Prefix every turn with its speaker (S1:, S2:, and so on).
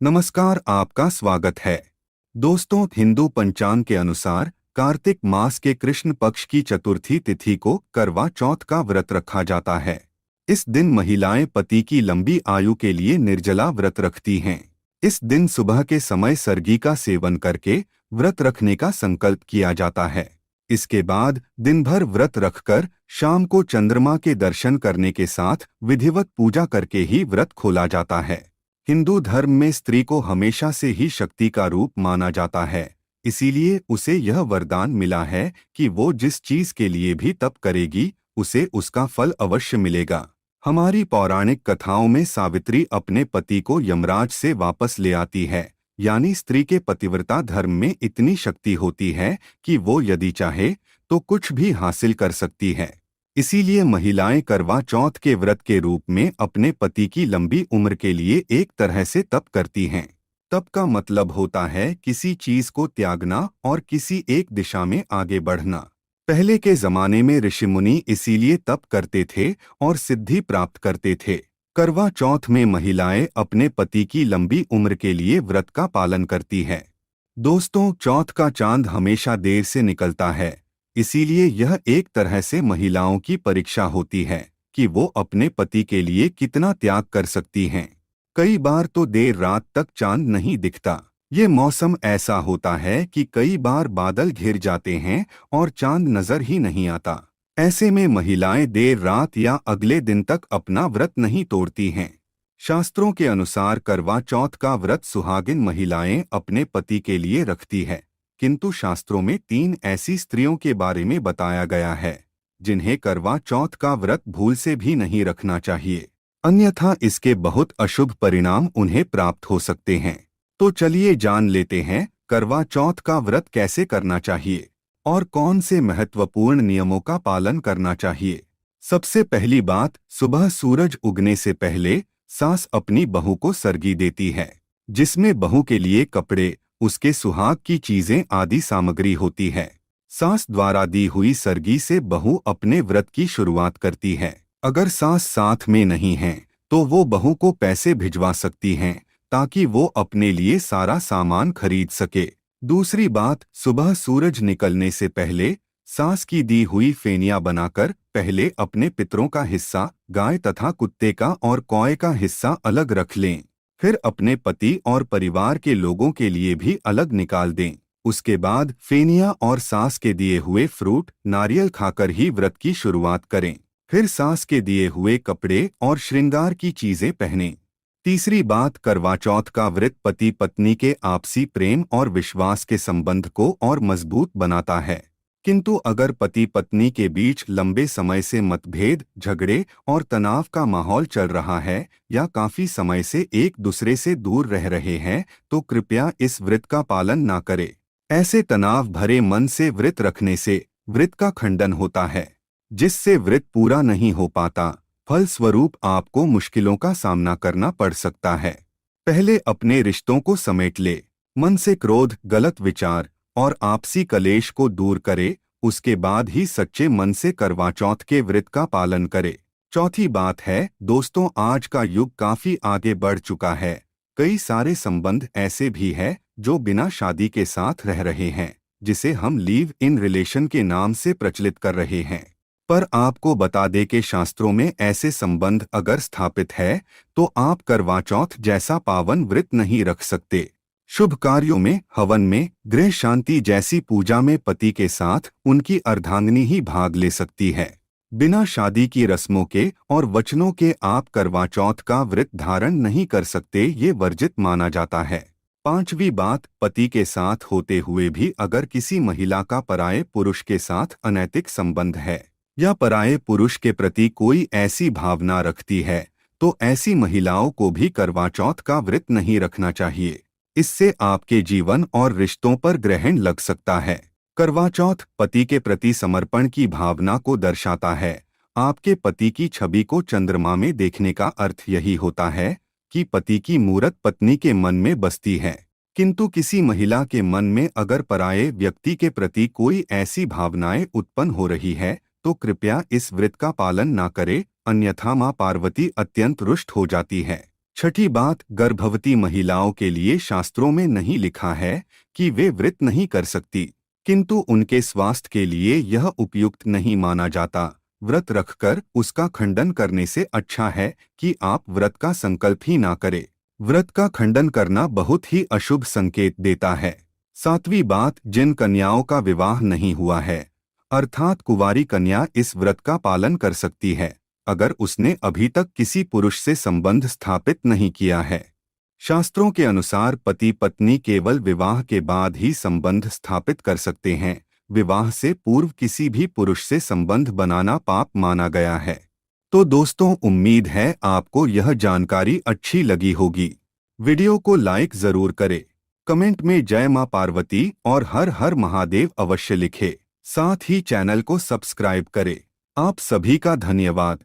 S1: नमस्कार, आपका स्वागत है। दोस्तों, हिंदू पंचांग के अनुसार कार्तिक मास के कृष्ण पक्ष की चतुर्थी तिथि को करवा चौथ का व्रत रखा जाता है। इस दिन महिलाएं पति की लंबी आयु के लिए निर्जला व्रत रखती हैं। इस दिन सुबह के समय सरगी का सेवन करके व्रत रखने का संकल्प किया जाता है। इसके बाद दिन भर व्रत रखकर शाम को चंद्रमा के दर्शन करने के साथ विधिवत पूजा करके ही व्रत खोला जाता है। हिंदू धर्म में स्त्री को हमेशा से ही शक्ति का रूप माना जाता है, इसीलिए उसे यह वरदान मिला है कि वो जिस चीज के लिए भी तप करेगी उसे उसका फल अवश्य मिलेगा। हमारी पौराणिक कथाओं में सावित्री अपने पति को यमराज से वापस ले आती है, यानी स्त्री के पतिव्रता धर्म में इतनी शक्ति होती है कि वो यदि चाहे तो कुछ भी हासिल कर सकती है। इसीलिए महिलाएं करवा चौथ के व्रत के रूप में अपने पति की लंबी उम्र के लिए एक तरह से तप करती हैं। तप का मतलब होता है किसी चीज को त्यागना और किसी एक दिशा में आगे बढ़ना। पहले के जमाने में ऋषि मुनि इसीलिए तप करते थे और सिद्धि प्राप्त करते थे। करवा चौथ में महिलाएं अपने पति की लंबी उम्र के लिए व्रत का पालन करती है। दोस्तों, चौथ का चांद हमेशा देर से निकलता है, इसीलिए यह एक तरह से महिलाओं की परीक्षा होती है कि वो अपने पति के लिए कितना त्याग कर सकती हैं। कई बार तो देर रात तक चांद नहीं दिखता। ये मौसम ऐसा होता है कि कई बार बादल घिर जाते हैं और चांद नजर ही नहीं आता। ऐसे में महिलाएं देर रात या अगले दिन तक अपना व्रत नहीं तोड़ती हैं। शास्त्रों के अनुसार करवा चौथ का व्रत सुहागिन महिलाएं अपने पति के लिए रखती है, किंतु शास्त्रों में 3 ऐसी स्त्रियों के बारे में बताया गया है जिन्हें करवा चौथ का व्रत भूल से भी नहीं रखना चाहिए, अन्यथा इसके बहुत अशुभ परिणाम उन्हें प्राप्त हो सकते हैं। तो चलिए जान लेते हैं करवा चौथ का व्रत कैसे करना चाहिए और कौन से महत्वपूर्ण नियमों का पालन करना चाहिए। सबसे पहली बात, सुबह सूरज उगने से पहले सास अपनी बहू को सरगी देती है, जिसमें बहू के लिए कपड़े, उसके सुहाग की चीजें आदि सामग्री होती है। सास द्वारा दी हुई सरगी से बहू अपने व्रत की शुरुआत करती है। अगर सास साथ में नहीं है तो वो बहू को पैसे भिजवा सकती हैं ताकि वो अपने लिए सारा सामान खरीद सके। दूसरी बात, सुबह सूरज निकलने से पहले सास की दी हुई फेनिया बनाकर पहले अपने पितरों का हिस्सा, गाय तथा कुत्ते का और कौए का हिस्सा अलग रख लें, फिर अपने पति और परिवार के लोगों के लिए भी अलग निकाल दें। उसके बाद फेनिया और सास के दिए हुए फ्रूट, नारियल खाकर ही व्रत की शुरुआत करें। फिर सास के दिए हुए कपड़े और श्रृंगार की चीजें पहनें। तीसरी बात, करवा चौथ का व्रत पति पत्नी के आपसी प्रेम और विश्वास के संबंध को और मजबूत बनाता है। किंतु अगर पति पत्नी के बीच लंबे समय से मतभेद, झगड़े और तनाव का माहौल चल रहा है या काफी समय से एक दूसरे से दूर रह रहे हैं तो कृपया इस व्रत का पालन ना करें। ऐसे तनाव भरे मन से व्रत रखने से व्रत का खंडन होता है, जिससे व्रत पूरा नहीं हो पाता। फलस्वरूप आपको मुश्किलों का सामना करना पड़ सकता है। पहले अपने रिश्तों को समेट ले, मन से क्रोध, गलत विचार और आपसी कलेश को दूर करे, उसके बाद ही सच्चे मन से करवा चौथ के व्रत का पालन करे। चौथी बात है, दोस्तों, आज का युग काफी आगे बढ़ चुका है। कई सारे संबंध ऐसे भी हैं जो बिना शादी के साथ रह रहे हैं, जिसे हम लिव इन रिलेशन के नाम से प्रचलित कर रहे हैं। पर आपको बता दें कि शास्त्रों में ऐसे संबंध अगर स्थापित है तो आप करवा चौथ जैसा पावन व्रत नहीं रख सकते। शुभ कार्यों में, हवन में, गृह शांति जैसी पूजा में पति के साथ उनकी अर्धांगिनी ही भाग ले सकती है। बिना शादी की रस्मों के और वचनों के आप करवा चौथ का व्रत धारण नहीं कर सकते, ये वर्जित माना जाता है। पांचवी बात, पति के साथ होते हुए भी अगर किसी महिला का पराये पुरुष के साथ अनैतिक संबंध है या पराये पुरुष के प्रति कोई ऐसी भावना रखती है तो ऐसी महिलाओं को भी करवा चौथ का व्रत नहीं रखना चाहिए। इससे आपके जीवन और रिश्तों पर ग्रहण लग सकता है। करवा चौथ पति के प्रति समर्पण की भावना को दर्शाता है। आपके पति की छवि को चंद्रमा में देखने का अर्थ यही होता है कि पति की मूरत पत्नी के मन में बसती है। किंतु किसी महिला के मन में अगर पराये व्यक्ति के प्रति कोई ऐसी भावनाएं उत्पन्न हो रही है तो कृपया इस व्रत का पालन ना करें, अन्यथा मां पार्वती अत्यंत रुष्ट हो जाती है। छठी बात, गर्भवती महिलाओं के लिए शास्त्रों में नहीं लिखा है कि वे व्रत नहीं कर सकती, किंतु उनके स्वास्थ्य के लिए यह उपयुक्त नहीं माना जाता। व्रत रखकर उसका खंडन करने से अच्छा है कि आप व्रत का संकल्प ही ना करें। व्रत का खंडन करना बहुत ही अशुभ संकेत देता है। सातवीं बात, जिन कन्याओं का विवाह नहीं हुआ है, अर्थात कुंवारी कन्या इस व्रत का पालन कर सकती है अगर उसने अभी तक किसी पुरुष से संबंध स्थापित नहीं किया है। शास्त्रों के अनुसार पति पत्नी केवल विवाह के बाद ही संबंध स्थापित कर सकते हैं। विवाह से पूर्व किसी भी पुरुष से संबंध बनाना पाप माना गया है। तो दोस्तों, उम्मीद है आपको यह जानकारी अच्छी लगी होगी। वीडियो को लाइक जरूर करें, कमेंट में जय मां पार्वती और हर हर महादेव अवश्य लिखें। साथ ही चैनल को सब्सक्राइब करें। आप सभी का धन्यवाद।